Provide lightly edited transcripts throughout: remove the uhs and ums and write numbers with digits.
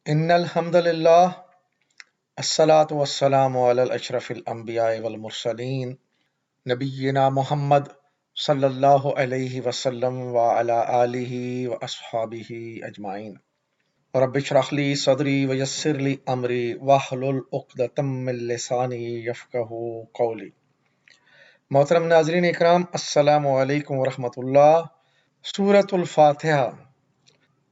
इन्नल हम्दुलिल्लाह अस्सलातु वस्सलामु अलल अशरफिल अंबिया वल मुरसलीन नबिय्यिना मुहम्मद सल्लल्लाहु अलैहि वसल्लम व अला आलिहि व अस्हाबिहि अजमाइन। रब्बि इश्रह ली सदरी व यस्सिर ली अमरी वहलुल उक़दतम मिन लिसानी यफ़क़हू क़ौली। मोहतरम नाज़रीन इकराम, अस्सलामु अलैकुम व रहमतुल्लाह। सूरतुल फातिहा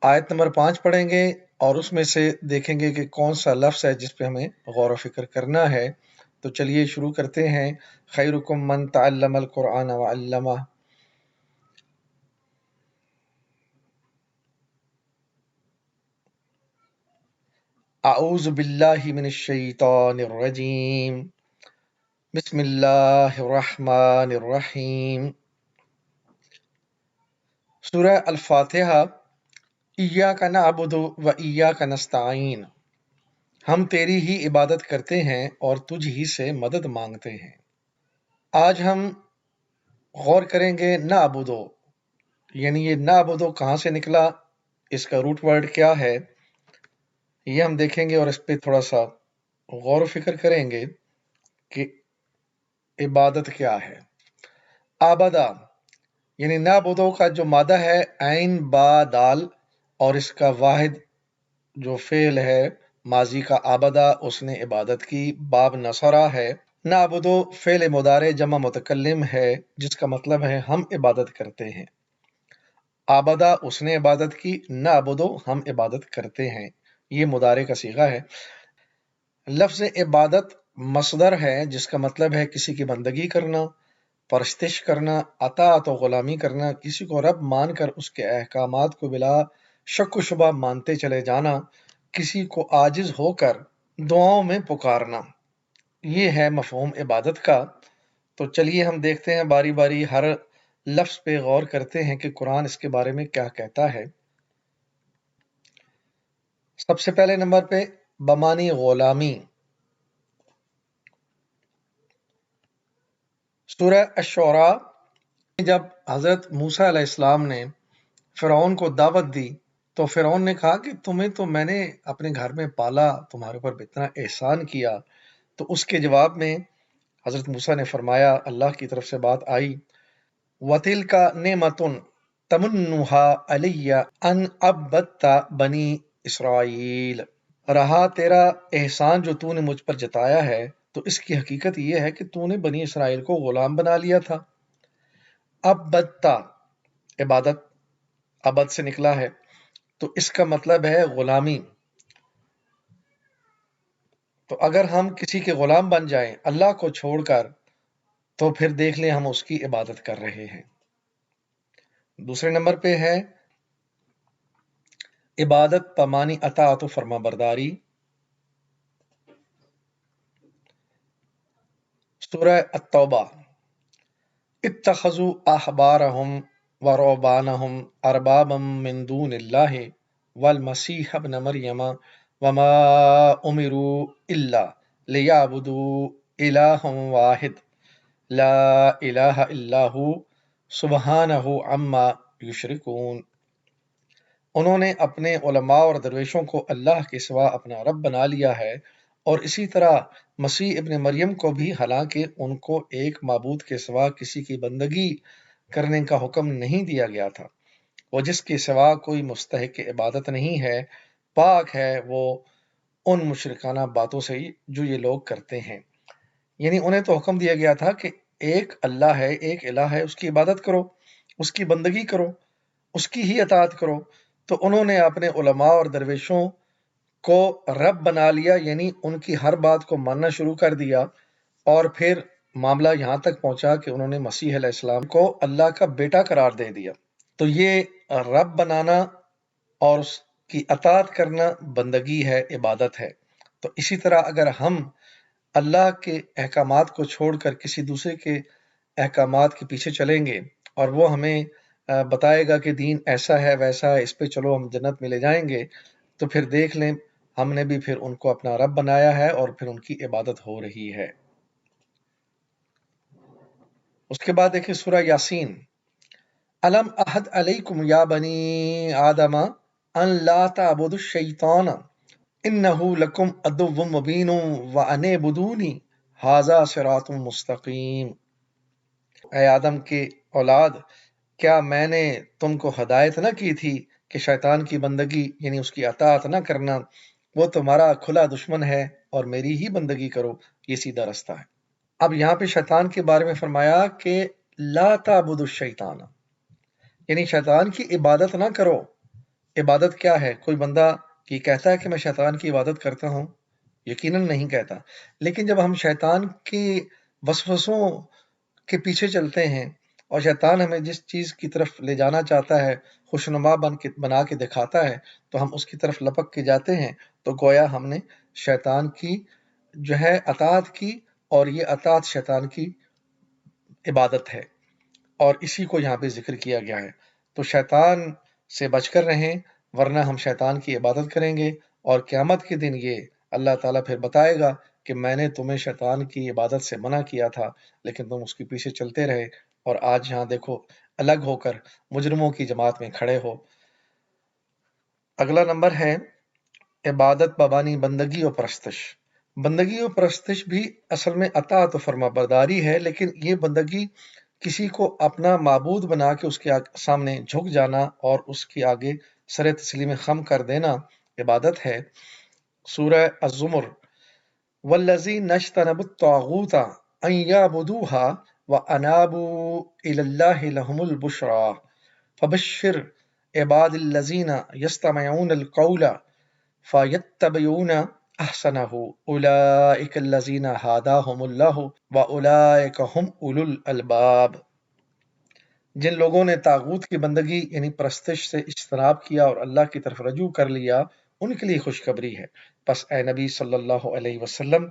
आयत नंबर 5 पढ़ेंगे और उसमें से देखेंगे कि कौन सा लफ्ज़ है जिस पे हमें गौर व फिक्र करना है। तो चलिए शुरू करते हैं। खैरुकुम मन तअल्लमल कुरआन व अल्लमा। अऊज़ु बिल्लाहि मिनश शैतानिर रजीम। बिस्मिल्लाहिर रहमानिर रहीम। सूरह अल फातिहा। इय्याका नअबुदु व इय्याका नस्तईन। हम तेरी ही इबादत करते हैं और तुझ ही से मदद मांगते हैं। आज हम गौर करेंगे नअबुदु, यानी ये नअबुदु कहाँ से निकला, इसका रूट वर्ड क्या है, ये हम देखेंगे और इस पे थोड़ा सा गौर व फिक्र करेंगे कि इबादत क्या है। आबदा यानी नअबुदु का जो मादा है ऐन बा दाल, और इसका वाहिद जो फेल है माजी का आबदा, उसने इबादत की। बाब नसरा है। नअबुदु फेल मुदारे जमा मुतकल्लिम है, जिसका मतलब है हम इबादत करते हैं। आबदा उसने इबादत की, नअबुदु हम इबादत करते हैं, ये मुदारे का सीगा है। लफ्ज़ इबादत मसदर है, जिसका मतलब है किसी की बंदगी करना, परस्तिश करना, अताअत व गुलामी करना, किसी को रब मानकर उसके अहकामात को बिला शक व शुबा मानते चले जाना, किसी को आजिज होकर दुआओं में पुकारना, ये है मफ़हूम इबादत का। तो चलिए हम देखते हैं बारी बारी, हर लफ्ज़ पे गौर करते हैं कि कुरान इसके बारे में क्या कहता है। सबसे पहले नंबर पे बमानी गुलामी। सूरह अश-शुअरा जब हज़रत मूसा अलैहिस्सलाम ने फ़िरौन को दावत दी, तो फ़िरौन ने कहा कि तुम्हें तो मैंने अपने घर में पाला, तुम्हारे ऊपर इतना एहसान किया। तो उसके जवाब में हज़रत मूसा ने फरमाया, अल्लाह की तरफ से बात आई, वतिलका नेमतुन तमुन्नुहा अलैया अन अब्बत्ता बनी इसराइल। रहा तेरा एहसान जो तूने मुझ पर जताया है, तो इसकी हकीकत यह है कि तूने बनी इसराइल को गुलाम बना लिया था। अब्बत्ता इबादत अबद से निकला है, तो इसका मतलब है गुलामी। तो अगर हम किसी के गुलाम बन जाएं अल्लाह को छोड़कर, तो फिर देख लें हम उसकी इबादत कर रहे हैं। दूसरे नंबर पे है इबादत पमानी अताअत व फरमा बरदारी। सूरह अत-तौबा। इत्तखज़ू अहबारहुम व रुहबानहुम अरबाबम मिन दूनिल्लाहि वल मसीह इब्न मरियम वमा उमिरू इल्ला लियअबुदू इलाहन वाहिद ला इलाहा इल्लाहु सुब्हानहु अम्मा युशरिकून। उन्होंने अपने उलमा और दरवेशों को अल्लाह के सिवा अपना रब बना लिया है, और इसी तरह मसीह इब्न मरियम को भी, हालांकि उनको एक माबूद के सिवा किसी की बंदगी करने का हुक्म नहीं दिया गया था। वो जिसके सिवा कोई मुस्तहिक इबादत नहीं है, पाक है वो उन मुशरिकाना बातों से जो ये लोग करते हैं। यानी उन्हें तो हुक्म दिया गया था कि एक अल्लाह है, एक इलाह है, उसकी इबादत करो, उसकी बंदगी करो, उसकी ही अताअत करो। तो उन्होंने अपने उलमा और दरवेशों को रब बना लिया, यानी उनकी हर बात को मानना शुरू कर दिया, और फिर मामला यहां तक पहुंचा कि उन्होंने मसीह अलैहिस्सलाम को अल्लाह का बेटा करार दे दिया। तो ये रब बनाना और उसकी अताअत करना बंदगी है, इबादत है। तो इसी तरह अगर हम अल्लाह के अहकामात को छोड़कर किसी दूसरे के अहकामात के पीछे चलेंगे, और वो हमें बताएगा कि दीन ऐसा है वैसा है, इस पे चलो हम जन्नत में ले जाएंगे, तो फिर देख लें हमने भी फिर उनको अपना रब बनाया है और फिर उनकी इबादत हो रही है। उसके बाद देखिए सूरह यासीन। अलम अहद अलैकुम या बनी आदमा अन ला ताबुदुश शैतान इन्नहु लकुम अदुव्वुम मुबीन व अनिबुदूनी हाज़ा सिरातुम मुस्तकीम। ऐ आदम के औलाद, क्या मैंने तुमको हदायत न की थी कि शैतान की बंदगी यानी उसकी अताअत न करना, वो तुम्हारा खुला दुश्मन है और मेरी ही बंदगी करो, ये सीधा रास्ता है। अब यहाँ पे शैतान के बारे में फरमाया कि ला ताबुदु शैतान, यानी शैतान की इबादत ना करो। इबादत क्या है? कोई बंदा ये कहता है कि मैं शैतान की इबादत करता हूँ? यकीनन नहीं कहता। लेकिन जब हम शैतान की वसवसों के पीछे चलते हैं और शैतान हमें जिस चीज़ की तरफ ले जाना चाहता है, खुशनुमा बना के दिखाता है, तो हम उसकी तरफ लपक के जाते हैं, तो गोया हमने शैतान की जो है अताअत की, और ये अताअत शैतान की इबादत है, और इसी को यहाँ पे जिक्र किया गया है। तो शैतान से बचकर रहें, वरना हम शैतान की इबादत करेंगे और क़यामत के दिन ये अल्लाह ताला फिर बताएगा कि मैंने तुम्हें शैतान की इबादत से मना किया था, लेकिन तुम उसके पीछे चलते रहे, और आज यहाँ देखो अलग होकर मुजरिमों की जमात में खड़े हो। अगला नंबर है इबादत बबानी बंदगी और परस्तिश। बंदगी और परस्तिश भी असल में अताअत व फरमाबरदारी है, लेकिन ये बंदगी किसी को अपना माबूद बना के उसके सामने झुक जाना और उसके आगे सर तस्लीम खम कर देना इबादत है। सूरह अज़्ज़ुमर, वल्लज़ीन नज्तनबुत तागूत अन यअबुदूहा व अनाबू इलल्लाहि लहुमुल बुशरा फबश्शिर इबादिल्लज़ीना यस्तमिऊनल क़ौला फ़यत्तबिऊना अहसनहु उलाइकल्लज़ीना हादाहुमुल्लाहु व उलाइक हुम उलुल अलबाब। जिन लोगों ने तागूत की बंदगी यानी परस्तिश से इज्तनाब किया और अल्लाह की तरफ रजू कर लिया, उनके लिए खुशखबरी है। बस ए नबी सल्लल्लाहु अलैहि वसल्लम,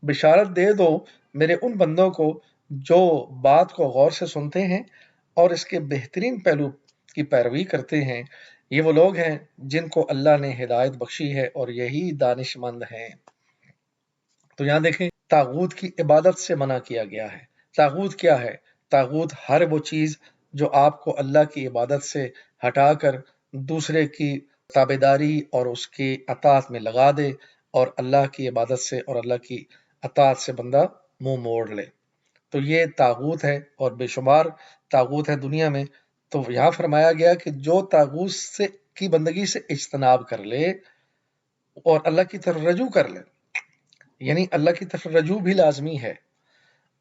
बिशारत दे दो मेरे उन बंदों को जो बात को गौर से सुनते हैं और इसके बेहतरीन पहलू की पैरवी करते हैं। ये वो लोग हैं जिनको अल्लाह ने हिदायत बख्शी है और यही दानिशमंद हैं। तो यहाँ देखें, तागूत की इबादत से मना किया गया है। तागूत क्या है? तागूत हर वो चीज़ जो आपको अल्लाह की इबादत से हटाकर दूसरे की ताबेदारी और उसकी अताअत में लगा दे, और अल्लाह की इबादत से और अल्लाह की अताअत से बंदा मुंह मोड़ ले, तो ये तागूत है। और बेशुमार तागूत है दुनिया में। तो यहाँ फरमाया गया कि जो तागूत से की बंदगी से इज्तनाब कर ले और अल्लाह की तरफ रजू कर ले, यानी अल्लाह की तरफ रजू भी लाजमी है।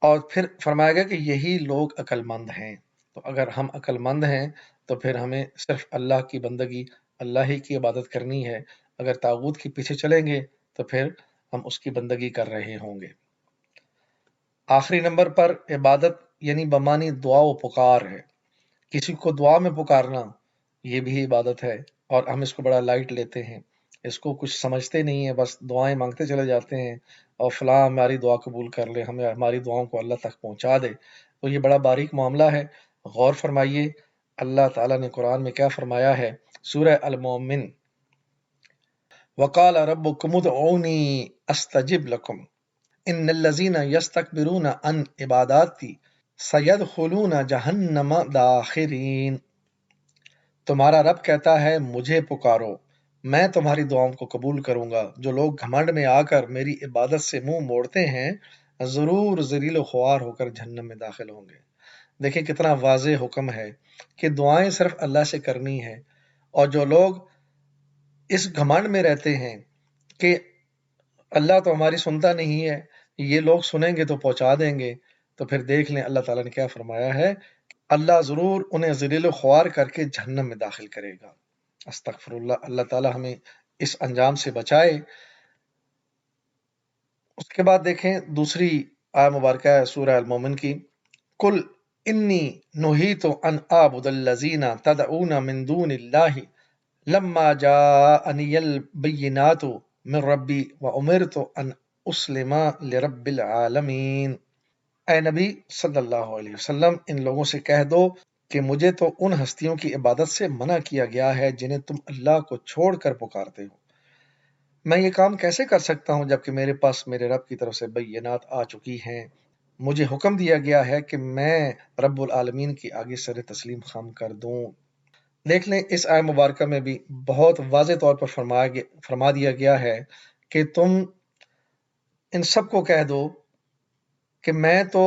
और फिर फरमाया गया कि यही लोग अक्लमंद हैं। तो अगर हम अक्लमंद हैं तो फिर हमें सिर्फ अल्लाह की बंदगी, अल्लाह ही की इबादत करनी है। अगर तागूत के पीछे चलेंगे तो फिर हम उसकी बंदगी कर रहे होंगे। आखिरी नंबर पर इबादत यानी बमानी दुआ व पुकार है। किसी को दुआ में पुकारना, ये भी इबादत है, और हम इसको बड़ा लाइट लेते हैं, इसको कुछ समझते नहीं है, बस दुआएं मांगते चले जाते हैं और फलां हमारी दुआ कबूल कर ले, हमें हमारी दुआओं को अल्लाह तक पहुंचा दे। तो ये बड़ा बारीक मामला है, गौर फरमाइए अल्लाह ताला ने कुरान में क्या फरमाया है। सूरह अल मोमिन, वक़ाल रब्बुकुम उदऊनी अस्तजिब लकुम इन्नल्लज़ीना यस्तकबिरूना अन इबादती सयदखुलूना जहन्नम दाखिरीन। तुम्हारा रब कहता है मुझे पुकारो, मैं तुम्हारी दुआओं को कबूल करूंगा। जो लोग घमंड में आकर मेरी इबादत से मुंह मोड़ते हैं, जरूर जलील ख्वार होकर जहन्नम में दाखिल होंगे। देखिए कितना वाज़े हुक्म है कि दुआएं सिर्फ अल्लाह से करनी है। और जो लोग इस घमंड में रहते हैं कि अल्लाह तो हमारी सुनता नहीं है, ये लोग सुनेंगे तो पहुंचा देंगे, तो फिर देख लें अल्लाह ताला ने क्या फरमाया है, अल्लाह ज़रूर उन्हें ज़लील ख्वार करके जहन्नम में दाखिल करेगा। अस्तगफिरुल्लाह, अल्लाह ताला हमें इस अंजाम से बचाए। उसके बाद देखें दूसरी आय मुबारक है सूरह अल मोमिन की, कुल इन्नी नुहीतु अन आबुदल्लज़ीना तदऊना मिन दूनिल्लाहि लम्मा जाअनियल बय्यिनातु मिन रब्बी व उमिरतु अन उस्लिमा लिरब्बिल आलमीन। ऐ नबी सल्लल्लाहु अलैहि वसल्लम, इन लोगों से कह दो कि मुझे तो उन हस्तियों की इबादत से मना किया गया है जिन्हें तुम अल्लाह को छोड़कर पुकारते हो। मैं ये काम कैसे कर सकता हूँ जबकि मेरे पास मेरे रब की तरफ से बय्यनात आ चुकी हैं। मुझे हुक्म दिया गया है कि मैं रब्बुल आलमीन की आगे सर तस्लीम खम कर दूं। دیکھ لیں اس آیت مبارکہ میں بھی بہت واضح طور پر فرما دیا گیا ہے کہ تم ان سب کو کہہ دو کہ میں تو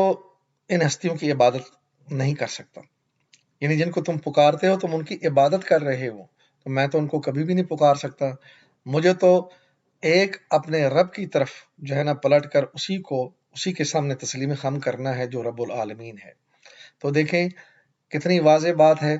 ان ہستیوں کی عبادت نہیں کر سکتا، یعنی جن کو تم پکارتے ہو تم ان کی عبادت کر رہے ہو، تو میں تو ان کو کبھی بھی نہیں پکار سکتا، مجھے تو ایک اپنے رب کی طرف جو ہے نا پلٹ کر اسی کے سامنے تسلیم خم کرنا ہے جو رب العالمین ہے۔ تو دیکھیں کتنی واضح بات ہے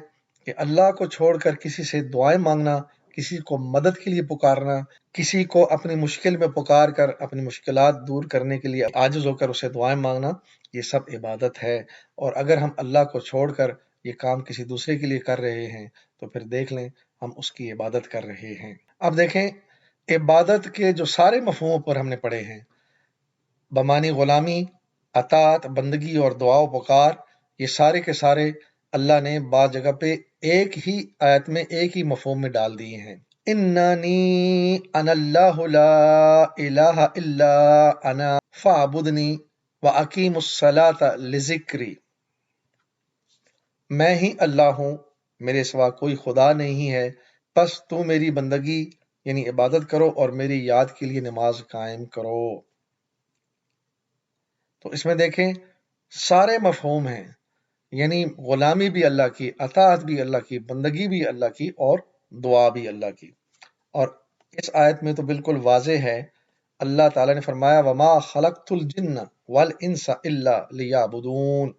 کہ اللہ کو چھوڑ کر کسی سے دعائیں مانگنا، کسی کو مدد کے لیے پکارنا، کسی کو اپنی مشکل میں پکار کر اپنی مشکلات دور کرنے کے لیے عاجز ہو کر اسے دعائیں مانگنا، یہ سب عبادت ہے۔ اور اگر ہم اللہ کو چھوڑ کر یہ کام کسی دوسرے کے لیے کر رہے ہیں تو پھر دیکھ لیں ہم اس کی عبادت کر رہے ہیں۔ اب دیکھیں عبادت کے جو سارے مفہوم پر ہم نے پڑھے ہیں، بمانی غلامی، اطاعت، بندگی اور دعا و پکار، یہ سارے کے سارے اللہ نے بعض جگہ پہ ایک ہی آیت میں ایک ہی مفہوم میں ڈال دیے ہیں۔ اننی انا اللہ لا الہ الا انا فاعبدنی واقیم الصلاۃ لذکری، میں ہی اللہ ہوں، میرے سوا کوئی خدا نہیں ہے، پس تو میری بندگی یعنی عبادت کرو اور میری یاد کے لیے نماز قائم کرو۔ تو اس میں دیکھیں سارے مفہوم ہیں، یعنی غلامی بھی اللہ کی، اطاعت بھی اللہ کی، بندگی بھی اللہ کی اور دعا بھی اللہ کی۔ اور اس آیت میں تو بالکل واضح ہے، اللہ تعالیٰ نے فرمایا وما خلقت الجن والانس الا لیعبدون،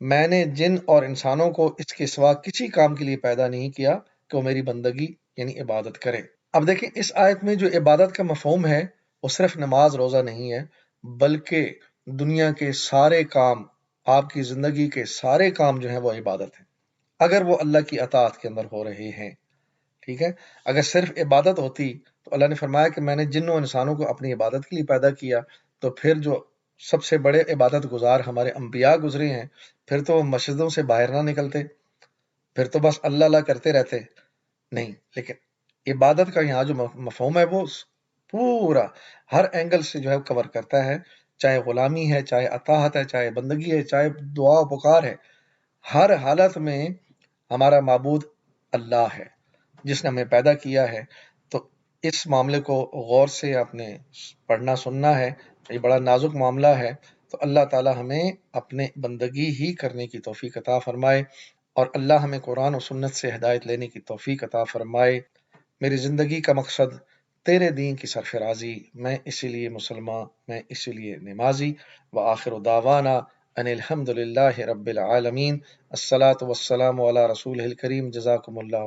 میں نے جن اور انسانوں کو اس کے سوا کسی کام کے لیے پیدا نہیں کیا کہ وہ میری بندگی یعنی عبادت کریں۔ اب دیکھیں اس آیت میں جو عبادت کا مفہوم ہے وہ صرف نماز روزہ نہیں ہے، بلکہ دنیا کے سارے کام، آپ کی زندگی کے سارے کام جو ہیں وہ عبادت ہیں، اگر وہ اللہ کی اطاعت کے اندر ہو رہے ہیں۔ ٹھیک ہے، اگر صرف عبادت ہوتی تو اللہ نے فرمایا کہ میں نے جنوں انسانوں کو اپنی عبادت کے لیے پیدا کیا، تو پھر جو سب سے بڑے عبادت گزار ہمارے انبیاء گزرے ہیں، پھر تو وہ مسجدوں سے باہر نہ نکلتے، پھر تو بس اللہ اللہ کرتے رہتے، نہیں، لیکن عبادت کا یہاں جو مفہوم ہے وہ پورا ہر اینگل سے جو ہے کور کرتا ہے، چاہے غلامی ہے، چاہے اطاعت ہے، چاہے بندگی ہے، چاہے دعا و پکار ہے، ہر حالت میں ہمارا معبود اللہ ہے جس نے ہمیں پیدا کیا ہے۔ تو اس معاملے کو غور سے آپ نے پڑھنا سننا ہے، یہ بڑا نازک معاملہ ہے، تو اللہ تعالی ہمیں اپنے بندگی ہی کرنے کی توفیق عطا فرمائے، اور اللہ ہمیں قرآن و سنت سے ہدایت لینے کی توفیق عطا فرمائے۔ میری زندگی کا مقصد تیرے دین کی سرفرازی، میں اسی لیے مسلمان، میں اسی لیے نمازی، وآخر دعوانا ان الحمد للہ رب العالمین، الصلاۃ والسلام علی رسولہ الکریم، جزاکم اللہ